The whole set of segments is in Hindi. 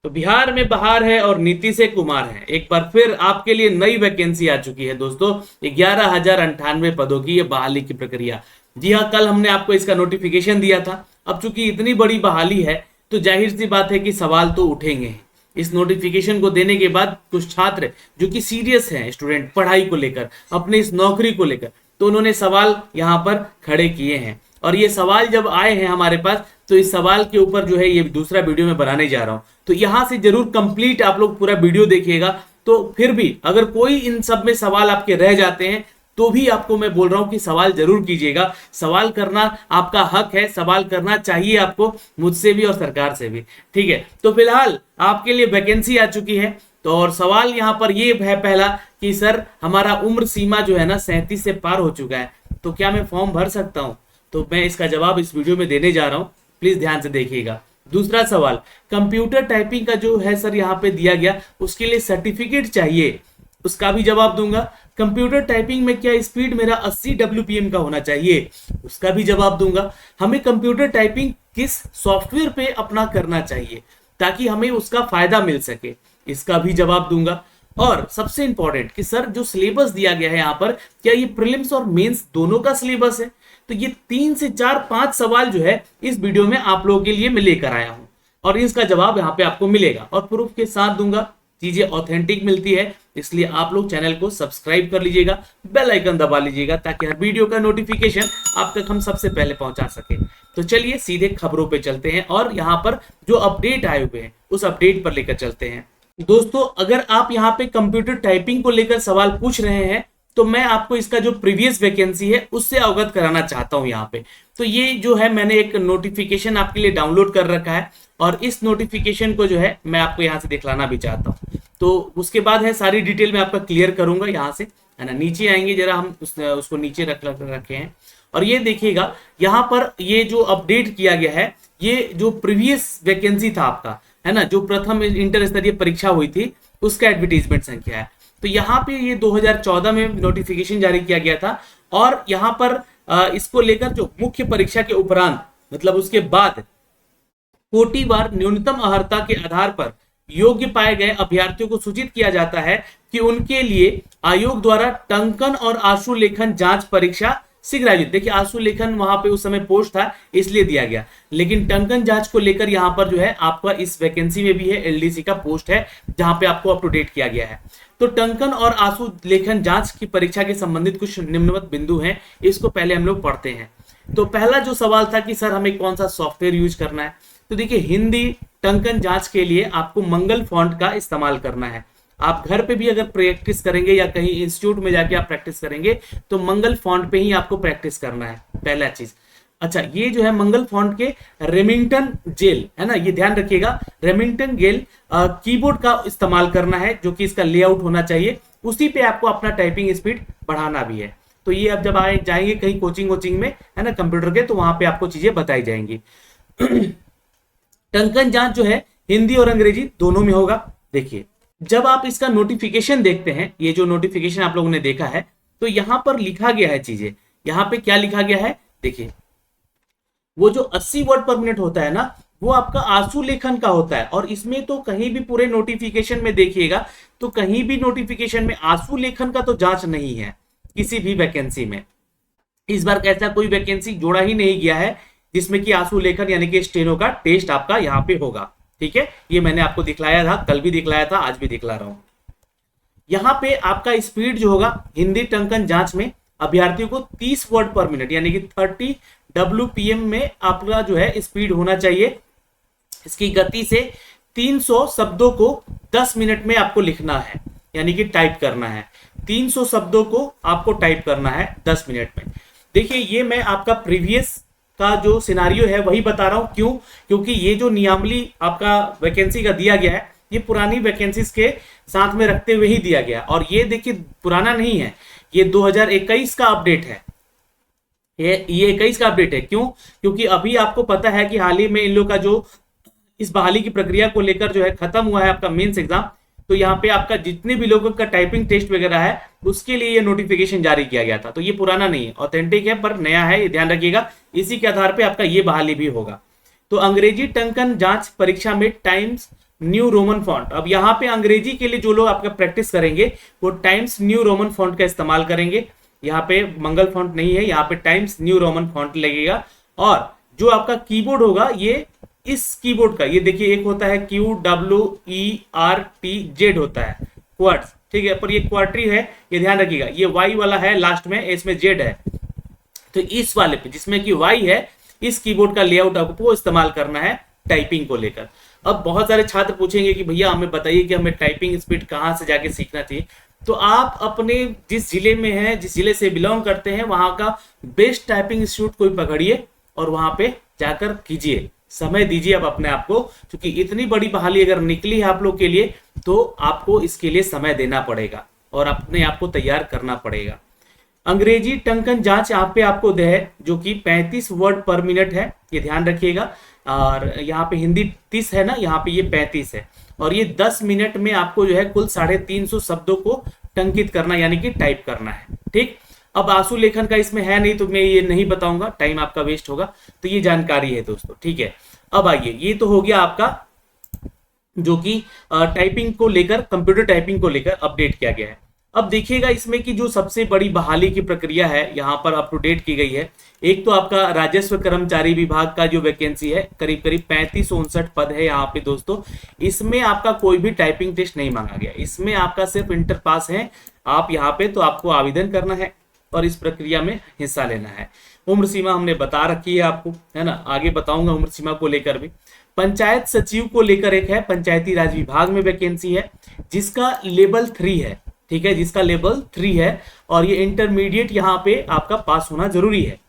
तो बिहार में बहार है और नीतीश कुमार है। एक बार फिर आपके लिए नई वैकेंसी आ चुकी है दोस्तों, 11,098 पदों की ये बहाली की प्रक्रिया। जी हाँ, कल हमने आपको इसका नोटिफिकेशन दिया था। अब चूंकि इतनी बड़ी बहाली है तो जाहिर सी बात है कि सवाल तो उठेंगे। इस नोटिफिकेशन को देने के बाद कुछ छात्र जो कि सीरियस हैं, स्टूडेंट पढ़ाई को लेकर, अपने इस नौकरी को लेकर, तो उन्होंने सवाल यहाँ पर खड़े किए हैं। और ये सवाल जब आए हैं हमारे पास, तो इस सवाल के ऊपर जो है ये दूसरा वीडियो में बनाने जा रहा हूं। तो यहां से जरूर कंप्लीट आप लोग पूरा वीडियो देखिएगा। तो फिर भी अगर कोई इन सब में सवाल आपके रह जाते हैं तो भी आपको मैं बोल रहा हूं कि सवाल जरूर कीजिएगा। सवाल करना आपका हक है, सवाल करना चाहिए आपको, मुझसे भी और सरकार से भी। ठीक है, तो फिलहाल आपके लिए वैकेंसी आ चुकी है। तो और सवाल यहां पर ये है पहला कि सर हमारा उम्र सीमा जो है ना 37 से पार हो चुका है, तो क्या मैं फॉर्म भर सकता हूं? तो मैं इसका जवाब इस वीडियो में देने जा रहा हूं, प्लीज ध्यान से देखिएगा। दूसरा सवाल, कंप्यूटर टाइपिंग का जो है सर यहाँ पे दिया गया, उसके लिए सर्टिफिकेट चाहिए, उसका भी जवाब दूंगा। कंप्यूटर टाइपिंग में क्या स्पीड मेरा 80 WPM का होना चाहिए, उसका भी जवाब दूंगा। हमें कंप्यूटर टाइपिंग किस सॉफ्टवेयर पे अपना करना चाहिए ताकि हमें उसका फायदा मिल सके, इसका भी जवाब दूंगा। और सबसे इंपॉर्टेंट कि सर जो सिलेबस दिया गया है यहाँ पर, क्या ये प्रीलिम्स और मेंस दोनों का सिलेबस है? तो ये 3 से 4 5 सवाल जो है इस वीडियो में आप लोगों के लिए मैं लेकर आया हूं और इसका जवाब यहाँ पे आपको मिलेगा और प्रूफ के साथ दूंगा। चीजें ऑथेंटिक मिलती है, इसलिए आप लोग चैनल को सब्सक्राइब कर लीजिएगा, बेल आइकन दबा लीजिएगा ताकि हर वीडियो का नोटिफिकेशन आप तक हम सबसे पहले पहुंचा सके। तो चलिए सीधे खबरों पे चलते हैं और यहाँ पर जो अपडेट आए हुए हैं उस अपडेट पर लेकर चलते हैं। दोस्तों अगर आप यहाँ पे कंप्यूटर टाइपिंग को लेकर सवाल पूछ रहे हैं तो मैं आपको इसका जो प्रीवियस वैकेंसी है उससे अवगत कराना चाहता हूं यहाँ पे। तो ये जो है मैंने एक नोटिफिकेशन आपके लिए डाउनलोड कर रखा है और इस नोटिफिकेशन को जो है मैं आपको यहाँ से दिखलाना भी चाहता हूँ। तो उसके बाद है सारी डिटेल मैं आपका क्लियर करूंगा यहाँ से, है ना। नीचे आएंगे जरा, हम उसको नीचे रखे हैं और ये देखिएगा यहाँ पर ये जो अपडेट किया गया है, ये जो प्रीवियस वैकेंसी था आपका, है ना, जो प्रथम इंटर स्तरीय परीक्षा हुई थी उसका एडवर्टीजमेंट संख्या है। तो यहाँ पे ये 2014 में नोटिफिकेशन जारी किया गया था और यहाँ पर इसको लेकर जो मुख्य परीक्षा के उपरांत, मतलब उसके बाद कोटिवार न्यूनतम अर्हता के आधार पर योग्य पाए गए अभ्यर्थियों को सूचित किया जाता है कि उनके लिए आयोग द्वारा टंकन और आशु लेखन जांच परीक्षा शीघ्र आयोजित। देखिए आशु लेखन वहां पे उस समय पोस्ट था इसलिए दिया गया, लेकिन टंकन जांच को लेकर यहाँ पर जो है आपका इस वैकेंसी में भी है, एलडीसी का पोस्ट है जहां पे आपको अप टू डेट किया गया है। तो टंकन और आशु लेखन जांच की परीक्षा के संबंधित कुछ निम्नवत बिंदु हैं, इसको पहले हम लोग पढ़ते हैं। तो पहला जो सवाल था कि सर हमें कौन सा सॉफ्टवेयर यूज करना है, तो देखिए हिंदी टंकन जांच के लिए आपको मंगल फॉन्ट का इस्तेमाल करना है। आप घर पे भी अगर प्रैक्टिस करेंगे या कहीं इंस्टीट्यूट में जाके आप प्रैक्टिस करेंगे तो मंगल फॉन्ट पे ही आपको प्रैक्टिस करना है, पहला चीज। अच्छा, ये जो है मंगल फॉन्ट के रेमिंगटन जेल, है ना, ये ध्यान रखिएगा, रेमिंगटन जेल कीबोर्ड का इस्तेमाल करना है जो कि इसका लेआउट होना चाहिए, उसी पे आपको अपना टाइपिंग स्पीड बढ़ाना भी है। तो ये अब जब आए जाएंगे कहीं कोचिंग में, है ना, कंप्यूटर के, तो वहां पे आपको चीजें बताई जाएंगी। टंकन जांच जो है हिंदी और अंग्रेजी दोनों में होगा। देखिए जब आप इसका नोटिफिकेशन देखते हैं, ये जो नोटिफिकेशन आप लोगों ने देखा है, तो यहां पर लिखा गया है चीजें। यहां पे क्या लिखा गया है, देखिए वो जो 80 वर्ड पर मिनट होता है ना, वो आपका आशु लेखन का होता है। और इसमें तो कहीं भी पूरे नोटिफिकेशन में देखिएगा तो कहीं भी नोटिफिकेशन में आशु लेखन का तो जांच नहीं है किसी भी वैकेंसी में। इस बार ऐसा कोई वैकेंसी जोड़ा ही नहीं गया है जिसमें कि आशु लेखन यानी कि स्टेनो का टेस्ट आपका यहाँ पे होगा। ठीक है, ये मैंने आपको दिखलाया था, कल भी दिखलाया था, आज भी दिखला रहा हूं। यहाँ पे आपका स्पीड जो होगा हिंदी टंकन जांच में अभ्यर्थियों को 30 वर्ड पर मिनट यानी कि 30 WPM में आपका जो है स्पीड होना चाहिए। इसकी गति से 300 शब्दों को 10 मिनट में आपको लिखना है, यानी कि टाइप करना है। 300 शब्दों को आपको टाइप करना है 10 मिनट में। देखिए ये मैं आपका प्रीवियस का जो सिनारियो है वही बता रहा हूं, क्यों? क्योंकि ये जो नियमावली आपका वैकेंसी का दिया गया है ये पुरानी वैकेंसीज के साथ में रखते हुए ही दिया गया, और ये देखिए पुराना नहीं है, ये 2021 का अपडेट है। ये 21 का अपडेट है। क्यों? क्योंकि अभी आपको पता है कि हाल ही में इन लोग का जो इस बहाली की प्रक्रिया को लेकर जो है खत्म हुआ है आपका मेंस एग्जाम, तो यहाँ पे आपका जितने भी लोगों का टाइपिंग टेस्ट वगैरह है उसके लिए ये नोटिफिकेशन जारी किया गया था। तो ये पुराना नहीं है, ऑथेंटिक है पर नया है, ये ध्यान रखिएगा। इसी के आधार पे आपका ये बहाली भी होगा। तो अंग्रेजी टंकन जांच परीक्षा में टाइम्स न्यू रोमन फॉन्ट। अब यहाँ पे अंग्रेजी के लिए जो लोग आपका प्रैक्टिस करेंगे वो टाइम्स न्यू रोमन फॉन्ट का इस्तेमाल करेंगे। यहाँ पे मंगल फॉन्ट नहीं है, यहाँ पे टाइम्स न्यू रोमन फॉन्ट लगेगा। और जो आपका कीबोर्ड होगा ये इस कीबोर्ड का, ये देखिए एक होता है QWERTZ होता है क्वार्ट्स, ठीक है, पर ये क्वार्टरी है, ये ध्यान रखिएगा। ये वाई वाला है लास्ट में, इसमें जेड है, तो इस वाले पे जिसमें कि वाई है, इस कीबोर्ड का लेआउट आपको इस्तेमाल करना है टाइपिंग को लेकर। अब बहुत सारे छात्र पूछेंगे कि भैया हमें बताइए कि हमें टाइपिंग स्पीड कहाँ से जाके सीखना चाहिए। तो आप अपने जिस जिले में हैं, जिस जिले से बिलोंग करते हैं, वहां का बेस्ट टाइपिंग इंस्टीट्यूट कोई पकड़िए और वहां पे जाकर कीजिए, समय दीजिए आप अपने आप को, क्योंकि इतनी बड़ी बहाली अगर निकली है आप लोग के लिए तो आपको इसके लिए समय देना पड़ेगा और अपने आप को तैयार करना पड़ेगा। अंग्रेजी टंकन जांच यहाँ पे आपको दे है जो कि 35 वर्ड पर मिनट है, ये ध्यान रखिएगा। और यहाँ पे हिंदी 30 है ना, यहाँ पे ये 35 है। और ये 10 मिनट में आपको जो है कुल 350 शब्दों को टंकित करना यानी कि टाइप करना है, ठीक। अब आंसू लेखन का इसमें है नहीं तो मैं ये नहीं बताऊंगा, टाइम आपका वेस्ट होगा, तो ये जानकारी है दोस्तों, ठीक है। अब आइए, ये तो हो गया आपका जो कि टाइपिंग को लेकर, कंप्यूटर टाइपिंग को लेकर अपडेट किया गया है। अब देखिएगा इसमें कि जो सबसे बड़ी बहाली की प्रक्रिया है यहाँ पर अप टू डेट की गई है। एक तो आपका राजस्व कर्मचारी विभाग का जो वैकेंसी है, करीब करीब 3559 पद है यहाँ पे दोस्तों। इसमें आपका कोई भी टाइपिंग टेस्ट नहीं मांगा गया, इसमें आपका सिर्फ इंटर पास है आप यहाँ पे, तो आपको आवेदन करना है और इस प्रक्रिया में हिस्सा लेना है। उम्र सीमा हमने बता रखी है आपको, है ना, आगे बताऊंगा उम्र सीमा को लेकर भी। पंचायत सचिव को लेकर एक है, पंचायती राज विभाग में वैकेंसी है जिसका लेवल 3 है, ठीक है, जिसका लेवल 3 है। और ये इंटरमीडिएट यहाँ पे आपका पास होना जरूरी है।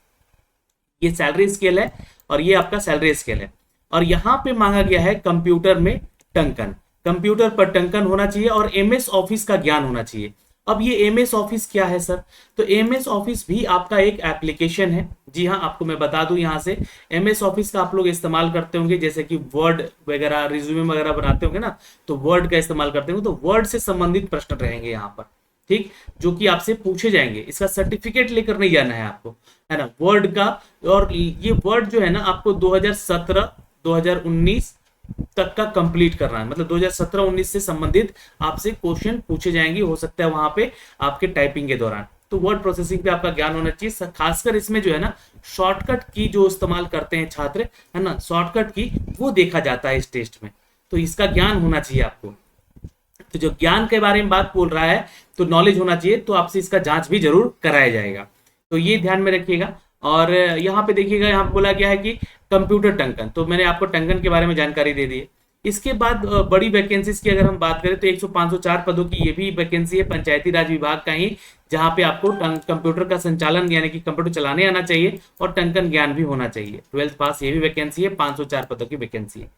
ये सैलरी स्केल है और ये आपका सैलरी स्केल है। और यहाँ पे मांगा गया है कंप्यूटर में टंकन, कंप्यूटर पर टंकन होना चाहिए और MS ऑफिस का ज्ञान होना चाहिए। अब ये MS ऑफिस क्या है सर? तो MS ऑफिस भी आपका एक एप्लीकेशन है। जी हाँ, आपको मैं बता दूं यहाँ से, MS ऑफिस का आप लोग इस्तेमाल करते होंगे, जैसे कि वर्ड वगैरह, रिज्यूमे वगैरह बनाते होंगे ना, तो वर्ड का इस्तेमाल करते होंगे, तो वर्ड से संबंधित प्रश्न रहेंगे यहाँ पर, ठीक, जो कि आपसे पूछे जाएंगे। इसका सर्टिफिकेट लेकर नहीं जाना है आपको, है ना, वर्ड का। और ये वर्ड जो है ना आपको 2017 2019 तक का कंप्लीट करना है, मतलब 2017-19 से संबंधित आपसे क्वेश्चन पूछे जाएंगे, हो सकता है वहां पे आपके टाइपिंग के दौरान। तो वर्ड प्रोसेसिंग पे आपका ज्ञान होना चाहिए, खासकर इसमें जो है ना शॉर्टकट की जो इस्तेमाल करते हैं छात्र, है ना, शॉर्टकट की वो देखा जाता है इस टेस्ट में, तो इसका ज्ञान होना चाहिए आपको। तो जो ज्ञान के बारे में बात बोल रहा है तो नॉलेज होना चाहिए, तो आपसे इसका जांच भी जरूर कराया जाएगा, तो ये ध्यान में रखिएगा। और यहाँ पे देखिएगा, यहाँ पे बोला गया है कि कंप्यूटर टंकन, तो मैंने आपको टंकन के बारे में जानकारी दे दी है। इसके बाद बड़ी वैकेंसीज की अगर हम बात करें तो 100-504 पदों की ये भी वैकेंसी है पंचायती राज विभाग का ही, जहाँ पे आपको कंप्यूटर का संचालन यानी कि कंप्यूटर चलाने आना चाहिए और टंकन ज्ञान भी होना चाहिए, 12th पास, ये भी वैकेंसी है, 504 पदों की वैकेंसी है।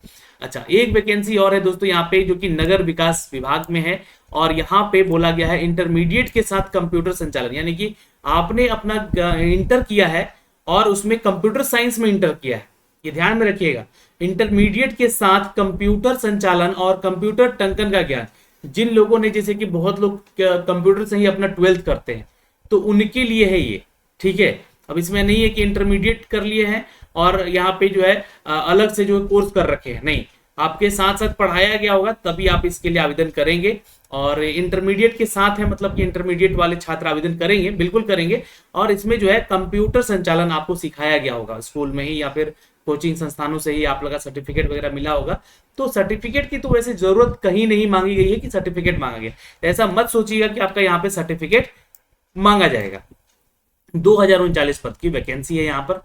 अच्छा, एक वैकेंसी और है दोस्तों यहाँ पे जो कि नगर विकास विभाग में है, और यहाँ पे बोला गया है इंटरमीडिएट के साथ कंप्यूटर संचालन, यानी कि आपने अपना इंटर किया है और उसमें कंप्यूटर साइंस में इंटर किया है, ये ध्यान में रखिएगा, इंटरमीडिएट के साथ कंप्यूटर संचालन और कंप्यूटर टंकन का ज्ञान। जिन लोगों ने, जैसे कि बहुत लोग कंप्यूटर से ही अपना 12th करते हैं, तो उनके लिए है ये, ठीक है। अब इसमें नहीं है कि इंटरमीडिएट कर लिए हैं और यहाँ पे जो है अलग से जो कोर्स कर रखे हैं, नहीं, आपके साथ साथ पढ़ाया गया होगा तभी आप इसके लिए आवेदन करेंगे। और इंटरमीडिएट के साथ है, मतलब कि इंटरमीडिएट वाले छात्र आवेदन करेंगे, बिल्कुल करेंगे। और इसमें जो है कंप्यूटर संचालन आपको सिखाया गया होगा स्कूल में ही या फिर कोचिंग संस्थानों से ही आप लोग का सर्टिफिकेट वगैरह मिला होगा। तो सर्टिफिकेट की तो वैसे जरूरत कहीं नहीं मांगी गई है कि सर्टिफिकेट मांगा गया, ऐसा मत सोचिएगा कि आपका यहाँ पे सर्टिफिकेट मांगा जाएगा। 2039 पद की वैकेंसी है यहाँ पर।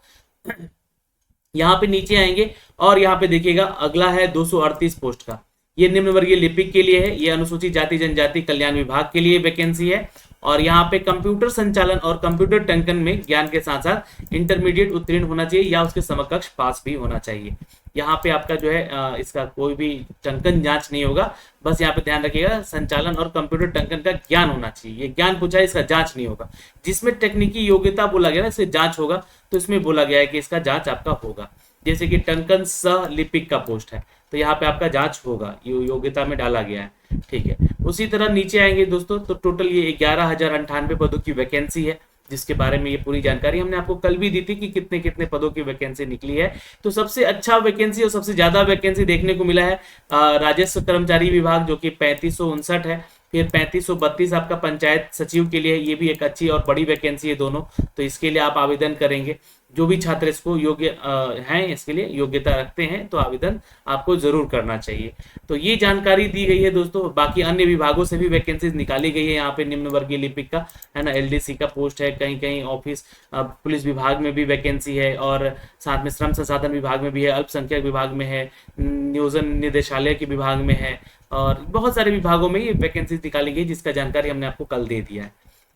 यहाँ पे नीचे आएंगे और यहाँ पे देखिएगा अगला है 238 पोस्ट का, ये निम्न वर्गीय लिपिक के लिए है, ये अनुसूचित जाति जनजाति कल्याण विभाग के लिए वैकेंसी है। और यहाँ पे कंप्यूटर संचालन और कंप्यूटर टंकन में ज्ञान के साथ साथ इंटरमीडिएट उत्तीर्ण होना चाहिए या उसके समकक्ष पास भी होना चाहिए। यहाँ पे आपका जो है इसका कोई भी टंकन जांच नहीं होगा, बस यहाँ पे ध्यान रखिएगा संचालन और कंप्यूटर टंकन का ज्ञान होना चाहिए। ये ज्ञान पूछा है, इसका जांच नहीं होगा। जिसमें तकनीकी योग्यता बोला गया ना इससे जांच होगा, तो इसमें बोला गया है कि इसका जांच आपका होगा। जैसे कि टंकन सह लिपिक का पोस्ट है तो यहाँ पे आपका जांच होगा, योग्यता में डाला गया है, ठीक है। उसी तरह नीचे आएंगे दोस्तों तो टोटल ये 11,098 पदों की वैकेंसी है जिसके बारे में ये पूरी जानकारी हमने आपको कल भी दी थी कि कितने कितने पदों की वैकेंसी निकली है। तो सबसे अच्छा वैकेंसी और सबसे ज्यादा वैकेंसी देखने को मिला है राजस्व कर्मचारी विभाग, जो कि 3559 है। फिर 3532 आपका पंचायत सचिव के लिए, ये भी एक अच्छी और बड़ी वैकेंसी है दोनों। तो इसके लिए आप आवेदन करेंगे, जो भी छात्र इसको योग्य हैं, इसके लिए योग्यता रखते हैं, तो आवेदन आपको जरूर करना चाहिए। तो ये जानकारी दी गई है दोस्तों। बाकी अन्य विभागों से भी वैकेंसीज निकाली गई है। यहाँ पे निम्न वर्गीय लिपिक का है ना, एलडीसी का पोस्ट है, कहीं कहीं ऑफिस पुलिस विभाग में भी वैकेंसी है, और साथ में श्रम संसाधन विभाग में भी है, अल्पसंख्यक विभाग में है, नियोजन निदेशालय के विभाग में है, और बहुत सारे विभागों में ये वैकेंसीज निकाली गई, जिसका जानकारी हमने आपको कल दे दिया है।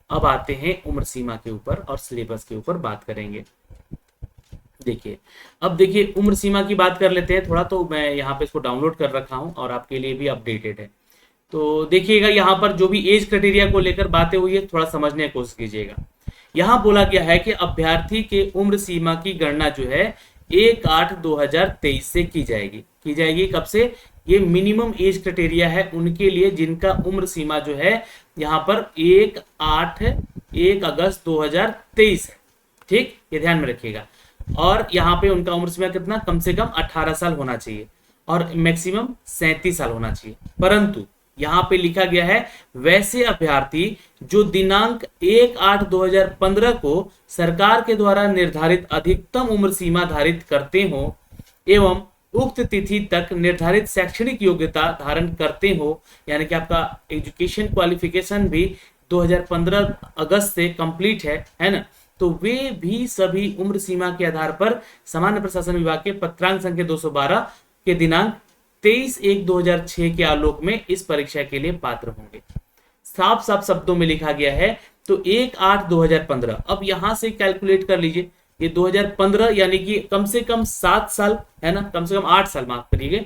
अब आते हैं उम्र सीमा के ऊपर और सिलेबस के ऊपर बात करेंगे। देखिए, अब देखिए उम्र सीमा की बात कर लेते हैं थोड़ा। तो मैं यहाँ पे इसको डाउनलोड कर रखा हूँ और आपके लिए भी अपडेटेड है। तो देखिएगा, यहाँ पर जो भी एज क्राइटेरिया को लेकर बातें हुई है, थोड़ा समझने की कोशिश कीजिएगा। यहाँ बोला गया है कि अभ्यर्थी के उम्र सीमा की गणना जो है 1/8/2023 से की जाएगी। कब से? ये मिनिमम एज क्राइटेरिया है उनके लिए जिनका उम्र सीमा जो है यहाँ पर 1 अगस्त 2023 है। ठीक, ये ध्यान में रखिएगा। और यहाँ पे उनका उम्र सीमा कितना? कम से कम 18 साल होना चाहिए और मैक्सिमम 37 साल होना चाहिए। परंतु यहाँ पे लिखा गया है वैसे अभ्यर्थी जो दिनांक 1/8/2015 को सरकार के द्वारा निर्धारित अधिकतम उम्र सीमा धारित करते हो एवं उक्त तिथि तक निर्धारित शैक्षणिक योग्यता धारण करते हो, यानी कि आपका एजुकेशन क्वालिफिकेशन भी 2015 अगस्त से कंप्लीट है ना, तो वे भी सभी उम्र सीमा के आधार पर सामान्य प्रशासन विभाग के पत्रांक संख्या 212 के दिनांक 23/1/2006 के आलोक में इस परीक्षा के लिए पात्र होंगे। साफ साफ शब्दों में लिखा गया है। तो 1/8/2015, अब यहां से कैलकुलेट कर लीजिए, ये 2015 यानी कि कम से कम 7 साल है ना, कम से कम 8 साल, माफ करिएगा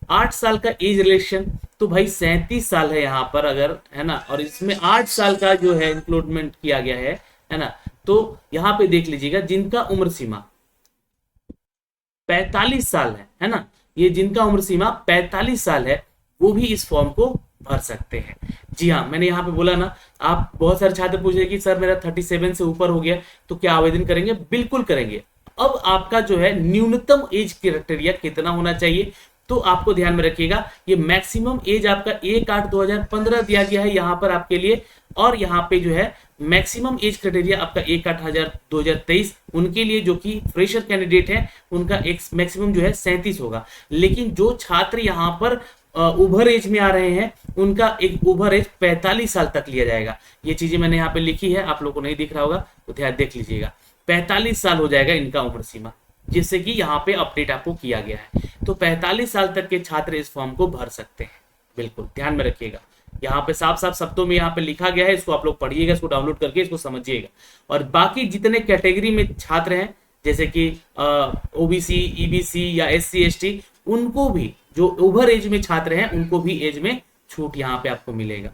8 साल का एज रिलेक्शन, तो भाई 37 साल है यहाँ पर अगर, है ना, और इसमें 8 साल का जो है इंक्लूडमेंट किया गया है ना। तो यहाँ पे देख लीजिएगा जिनका उम्र सीमा 45 साल है ना, ये जिनका उम्र सीमा 45 साल है वो भी इस फॉर्म को भर सकते हैं। जी हाँ, मैंने यहाँ पे बोला ना, आप बहुत सारे छात्र पूछ रहे कि सर मेरा 37 से ऊपर हो गया तो क्या आवेदन करेंगे? बिल्कुल करेंगे। अब आपका जो है न्यूनतम एज क्राइटेरिया कितना होना चाहिए, तो आपको ध्यान में रखिएगा ये मैक्सिमम एज आपका 1/8/2015 दिया गया है यहाँ पर आपके लिए, और यहाँ पे जो है मैक्सिमम एज क्राइटेरिया आपका 1/8/2023 उनके लिए जो कि फ्रेशर कैंडिडेट है उनका एक मैक्सिमम जो है 37 होगा। लेकिन जो छात्र यहाँ पर ओवर एज में आ रहे हैं उनका एक ओवर एज 45 साल तक लिया जाएगा। ये चीजें मैंने यहाँ पे लिखी है, आप लोगों को नहीं दिख रहा होगा तो ध्यान देख लीजिएगा। 45 साल हो जाएगा इनका उम्र सीमा, जिससे कि यहाँ पे अपडेट आपको किया गया है। तो 45 साल तक के छात्र इस फॉर्म को भर सकते हैं। बिल्कुल ध्यान में रखिएगा, यहाँ पे साफ साफ शब्दों में यहाँ पे लिखा गया है, इसको आप लोग पढ़िएगा, इसको डाउनलोड करके इसको समझिएगा। और बाकी जितने कैटेगरी में छात्र हैं जैसे कि ओबीसी, ईबीसी या एससी एसटी, उनको भी जो ओवर एज में छात्र हैं उनको भी एज में छूट यहाँ पे आपको मिलेगा।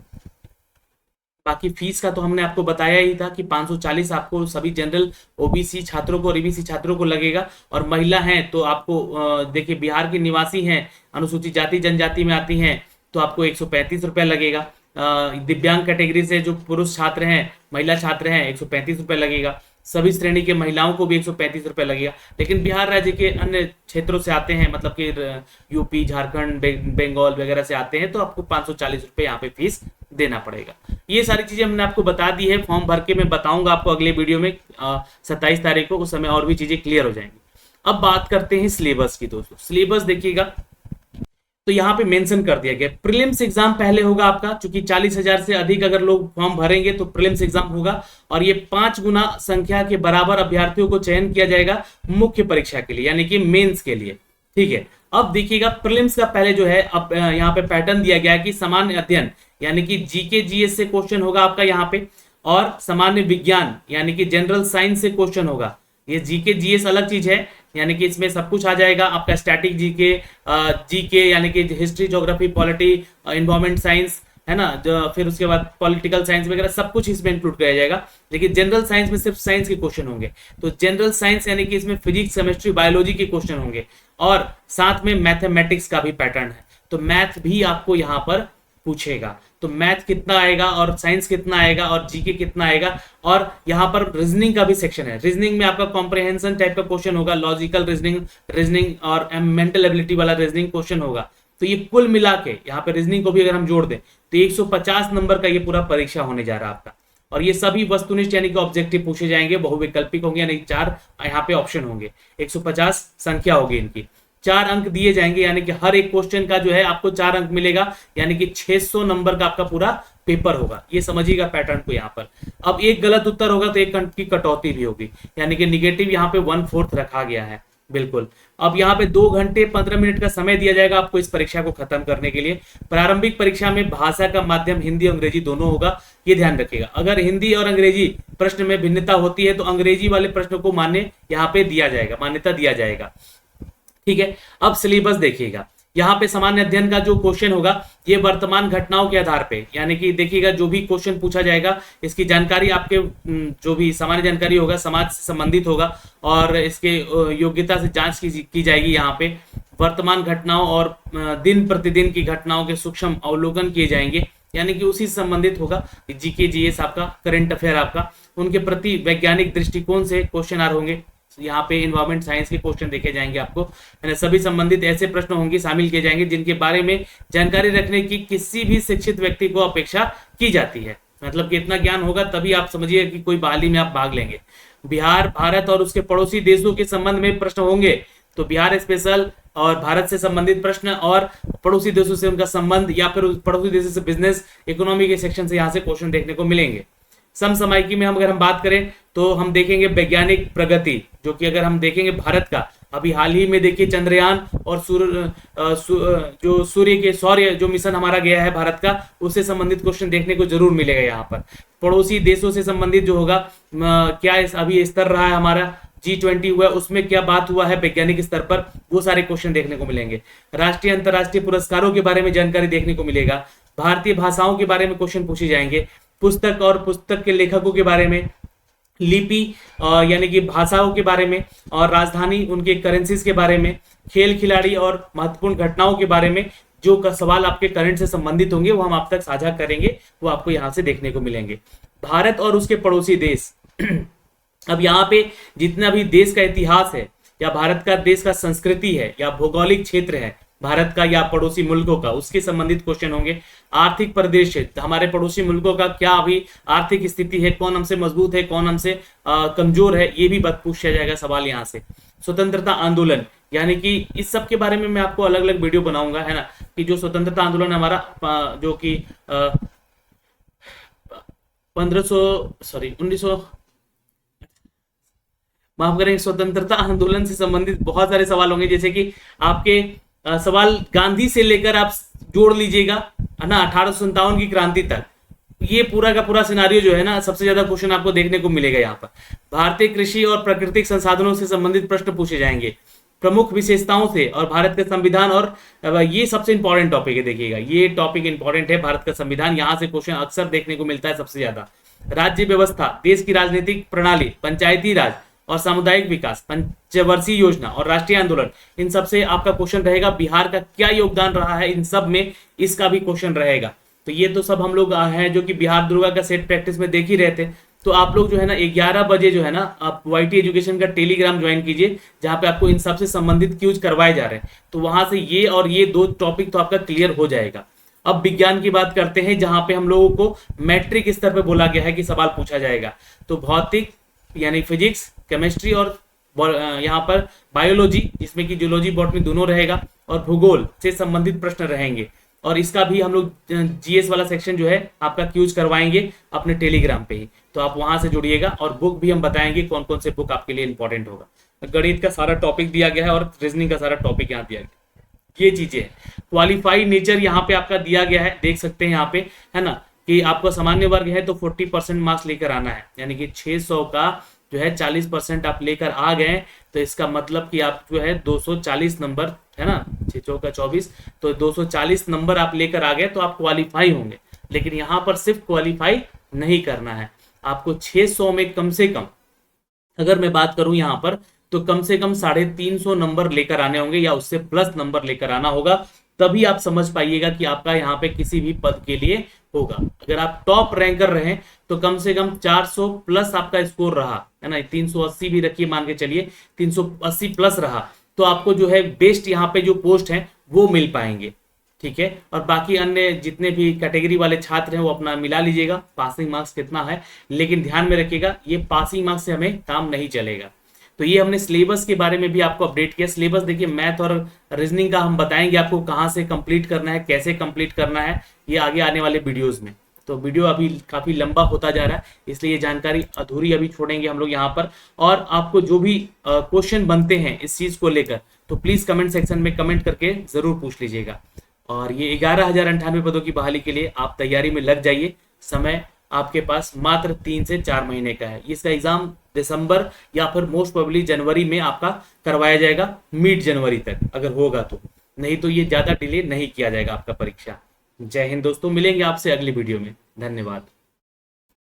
बाकी फीस का तो हमने आपको बताया ही था कि 540 आपको सभी जनरल ओबीसी छात्रों को और ईबीसी छात्रों को लगेगा। और महिला हैं तो आपको देखिए बिहार के निवासी हैं, अनुसूचित जाति जनजाति में आती हैं तो आपको 135 रुपया लगेगा। दिव्यांग कैटेगरी से जो पुरुष छात्र हैं, महिला छात्र हैं, 135 रुपया लगेगा। सभी श्रेणी के महिलाओं को भी 135 रुपया लगेगा। लेकिन बिहार राज्य के अन्य क्षेत्रों से आते हैं, मतलब कि यूपी, झारखंड, बंगाल वगैरह से आते हैं तो आपको 540 रुपये यहाँ पे फीस देना पड़ेगा। ये सारी चीजें हमने आपको बता दी है। फॉर्म भर के मैं बताऊंगा आपको अगले वीडियो में 27 तारीख को, उस समय और भी चीजें क्लियर हो जाएंगी। अब बात करते हैं सिलेबस की दोस्तों। सिलेबस देखिएगा तो यहाँ पे मेंशन कर दिया गया प्रीलिम्स एग्जाम पहले होगा आपका, चूंकि 40,000 से अधिक अगर लोग फॉर्म भरेंगे तो प्रीलिम्स एग्जाम होगा। और ये 5 गुना संख्या के बराबर अभ्यर्थियों को चयन किया जाएगा मुख्य परीक्षा के लिए, यानी कि मेंस के लिए। ठीक है, अब देखिएगा प्रीलिम्स का पहले जो है अब यहाँ पे पैटर्न दिया गया है कि सामान्य अध्ययन यानी कि जीके जीएस से क्वेश्चन होगा आपका यहाँ पे, और सामान्य विज्ञान यानी कि जनरल साइंस से क्वेश्चन होगा। ये जीके जीएस अलग चीज है, यानी कि इसमें सब कुछ आ जाएगा आपका, स्टैटिक जीके, जीके यानी कि history, geography, polity, environment science, है ना, फिर उसके बाद पॉलिटिकल साइंस वगैरह सब कुछ इसमें इंक्लूड किया जाएगा। लेकिन जनरल साइंस में सिर्फ साइंस के क्वेश्चन होंगे। तो जनरल साइंस यानी कि इसमें फिजिक्स, केमिस्ट्री, बायोलॉजी के क्वेश्चन होंगे, और साथ में मैथमेटिक्स का भी पैटर्न है। तो मैथ भी आपको यहाँ पर पूछेगा। तो मैथ कितना आएगा और साइंस कितना आएगा और जीके कितना आएगा। और यहाँ पर रीजनिंग का भी सेक्शन है। रीजनिंग में आपका कॉम्प्रिहेंशन टाइप का क्वेश्चन होगा, लॉजिकल रीजनिंग रीजनिंग और मेंटल एबिलिटी वाला रीजनिंग क्वेश्चन होगा। तो ये कुल मिला के यहाँ पे रीजनिंग को भी अगर हम जोड़ दें तो 150 नंबर का ये पूरा परीक्षा होने जा रहा है आपका। और ये सभी वस्तुनिष्ठ यानी कि ऑब्जेक्टिव पूछे जाएंगे, बहुविकल्पिक होंगे यानी 4 यहाँ पे ऑप्शन होंगे, 150 संख्या होगी इनकी, 4 अंक दिए जाएंगे यानी कि हर एक क्वेश्चन का जो है आपको 4 अंक मिलेगा, यानी कि 600 नंबर का आपका पूरा पेपर होगा। ये समझिएगा पैटर्न को यहाँ पर। अब एक गलत उत्तर होगा तो 1 अंक की कटौती भी होगी, यानी कि निगेटिव यहाँ पे 1/4 रखा गया है। बिल्कुल। अब यहाँ पे 2 घंटे 15 मिनट का समय दिया जाएगा आपको इस परीक्षा को खत्म करने के लिए। प्रारंभिक परीक्षा में भाषा का माध्यम हिंदी और अंग्रेजी दोनों होगा, ये ध्यान रखिएगा। अगर हिंदी और अंग्रेजी प्रश्न में भिन्नता होती है तो अंग्रेजी वाले प्रश्न को मान्य यहाँ पे दिया जाएगा, मान्यता दिया जाएगा। ठीक है। अब सिलेबस देखिएगा, यहाँ पे सामान्य अध्ययन का जो क्वेश्चन होगा ये वर्तमान घटनाओं के आधार पे, यानी कि देखिएगा जो भी क्वेश्चन पूछा जाएगा इसकी जानकारी आपके जो भी सामान्य जानकारी होगा समाज से संबंधित होगा और इसके योग्यता से जांच की जाएगी। यहाँ पे वर्तमान घटनाओं और दिन प्रतिदिन की घटनाओं के सूक्ष्म अवलोकन किए जाएंगे, यानी कि उसी से संबंधित होगा। जीके जीएस आपका, करंट अफेयर आपका, उनके प्रति वैज्ञानिक दृष्टिकोण से क्वेश्चन आर होंगे। यहाँ पे इन्वायरमेंट साइंस के क्वेश्चन देखे जाएंगे आपको, सभी संबंधित ऐसे प्रश्न होंगे शामिल किए जाएंगे जिनके बारे में जानकारी रखने की किसी भी शिक्षित व्यक्ति को अपेक्षा की जाती है। मतलब कि इतना ज्ञान होगा तभी आप समझिए कि कोई बहाली में आप भाग लेंगे। बिहार, भारत और उसके पड़ोसी देशों के संबंध में प्रश्न होंगे, तो बिहार स्पेशल और भारत से संबंधित प्रश्न और पड़ोसी देशों से उनका संबंध या फिर पड़ोसी देशों से बिजनेस इकोनॉमी के सेक्शन से यहाँ से क्वेश्चन देखने को मिलेंगे। समसामयिकी में अगर हम बात करें तो हम देखेंगे वैज्ञानिक प्रगति, जो कि अगर हम देखेंगे भारत का अभी हाल ही में देखिए चंद्रयान और जो सौर्य जो मिशन हमारा गया है भारत का, उससे संबंधित क्वेश्चन देखने को जरूर मिलेगा। यहाँ पर पड़ोसी देशों से संबंधित जो होगा क्या अभी स्तर रहा है हमारा, G20 हुआ उसमें क्या बात हुआ है वैज्ञानिक स्तर पर, वो सारे क्वेश्चन देखने को मिलेंगे। राष्ट्रीय अंतर्राष्ट्रीय पुरस्कारों के बारे में जानकारी देखने को मिलेगा। भारतीय भाषाओं के बारे में क्वेश्चन पूछे जाएंगे। पुस्तक और पुस्तक के लेखकों के बारे में, लिपि यानी कि भाषाओं के बारे में, और राजधानी उनके करेंसीज के बारे में, खेल खिलाड़ी और महत्वपूर्ण घटनाओं के बारे में जो सवाल आपके करंट से संबंधित होंगे वो हम आप तक साझा करेंगे, वो आपको यहाँ से देखने को मिलेंगे। भारत और उसके पड़ोसी देश अब यहाँ पे जितना भी देश का इतिहास है या भारत का देश का संस्कृति है या भौगोलिक क्षेत्र है भारत का या पड़ोसी मुल्कों का, उसके संबंधित क्वेश्चन होंगे। आर्थिक परिदृश्य, हमारे पड़ोसी मुल्कों का क्या अभी आर्थिक स्थिति है, कौन हमसे मजबूत है, कौन हमसे कमजोर है, ये भी बात पूछा जाएगा सवाल यहाँ से। स्वतंत्रता आंदोलन, यानी कि इस सब के बारे में मैं आपको अलग अलग वीडियो बनाऊंगा, है ना, कि जो स्वतंत्रता आंदोलन हमारा जो कि 1900 माफ करें, स्वतंत्रता आंदोलन से संबंधित बहुत सारे सवाल होंगे, जैसे कि आपके सवाल गांधी से लेकर आप जोड़ लीजिएगा, है ना, 1857 की क्रांति तक, ये पूरा का पूरा सिनारियो जो है ना, सबसे ज्यादा क्वेश्चन आपको देखने को मिलेगा यहाँ पर। भारतीय कृषि और प्राकृतिक संसाधनों से संबंधित प्रश्न पूछे जाएंगे, प्रमुख विशेषताओं से, और भारत का संविधान, और ये सबसे इंपॉर्टेंट टॉपिक है, देखिएगा ये टॉपिक इंपॉर्टेंट है, भारत का संविधान, यहाँ से क्वेश्चन अक्सर देखने को मिलता है सबसे ज्यादा। राज्य व्यवस्था, देश की राजनीतिक प्रणाली, पंचायती राज और सामुदायिक विकास, पंचवर्षीय योजना और राष्ट्रीय आंदोलन, इन सब से आपका क्वेश्चन रहेगा। बिहार का क्या योगदान रहा है इन सब में, इसका भी क्वेश्चन रहेगा। तो ये तो सब हम लोग हैं जो कि बिहार दुर्गा का सेट प्रैक्टिस में देख ही रहे थे। तो आप लोग जो है ना 11 बजे जो है ना आप YT एजुकेशन का टेलीग्राम ज्वाइन कीजिए, जहां पे आपको इन सब से संबंधित क्यूज करवाए जा रहे हैं। तो वहां से ये और ये 2 टॉपिक तो आपका क्लियर हो जाएगा। अब विज्ञान की बात करते हैं, जहां पे हम लोगों को मैट्रिक स्तर पे बोला गया है कि सवाल पूछा जाएगा। तो भौतिक यानी फिजिक्स, केमिस्ट्री और यहाँ पर बायोलॉजी, जिसमें कि जूलॉजी बॉटनी दोनों रहेगा, और भूगोल से संबंधित प्रश्न रहेंगे। और इसका भी हम लोग GS वाला सेक्शन जो है आपका क्यूज करवाएंगे अपने टेलीग्राम पे ही, तो आप वहां से जुड़िएगा। और बुक भी हम बताएंगे कौन कौन से बुक आपके लिए इंपॉर्टेंट होगा। गणित का सारा टॉपिक दिया गया है और रीजनिंग का सारा टॉपिक यहाँ दिया गया, ये चीजें है। क्वालिफाइड नेचर यहाँ पे आपका दिया गया है, देख सकते हैं यहाँ पे, है ना, कि आपका सामान्य वर्ग है तो 40% मार्क्स लेकर आना है, यानी कि 600 का जो है 40% आप लेकर आ गए, तो इसका मतलब कि आप जो है 240 नंबर, है ना, 6 चौका 24, तो 240 नंबर आप लेकर आ गए तो आप क्वालिफाई होंगे। लेकिन यहाँ पर सिर्फ क्वालिफाई नहीं करना है, आपको 600 में कम से कम, अगर मैं बात करूं यहाँ पर, तो कम से कम 350 नंबर लेकर आने होंगे या उससे प्लस नंबर लेकर आना होगा, तभी आप समझ पाइएगा कि आपका यहाँ पे किसी भी पद के लिए होगा। अगर आप टॉप रैंकर रहे तो कम से कम 400 प्लस आपका स्कोर रहा है ना, 380 भी रखिए, मान के चलिए 380 प्लस रहा, तो आपको जो है बेस्ट यहाँ पे जो पोस्ट है वो मिल पाएंगे। ठीक है, और बाकी अन्य जितने भी कैटेगरी वाले छात्र हैं वो अपना मिला लीजिएगा पासिंग मार्क्स कितना है, लेकिन ध्यान में रखिएगा ये पासिंग मार्क्स से हमें काम नहीं चलेगा। तो ये हमने सिलेबस के बारे में भी आपको अपडेट किया। सिलेबस देखिए मैथ और रीजनिंग का हम बताएंगे आपको कहाँ से कंप्लीट करना है, कैसे कंप्लीट करना है, ये आगे आने वाले वीडियोस में। तो वीडियो अभी काफी लंबा होता जा रहा है, इसलिए ये जानकारी अधूरी अभी छोड़ेंगे हम लोग यहाँ पर। और आपको जो भी क्वेश्चन बनते हैं इस चीज को लेकर तो प्लीज कमेंट सेक्शन में कमेंट करके जरूर पूछ लीजिएगा। और ये 11,098 पदों की बहाली के लिए आप तैयारी में लग जाइए। समय आपके पास मात्र 3 से 4 महीने का है। इसका एग्जाम दिसंबर या फिर मोस्ट प्रोबेबली जनवरी में आपका करवाया जाएगा, मिड जनवरी तक अगर होगा तो, नहीं तो ये ज्यादा डिले नहीं किया जाएगा आपका परीक्षा। जय हिंद दोस्तों, मिलेंगे आपसे अगली वीडियो में। धन्यवाद।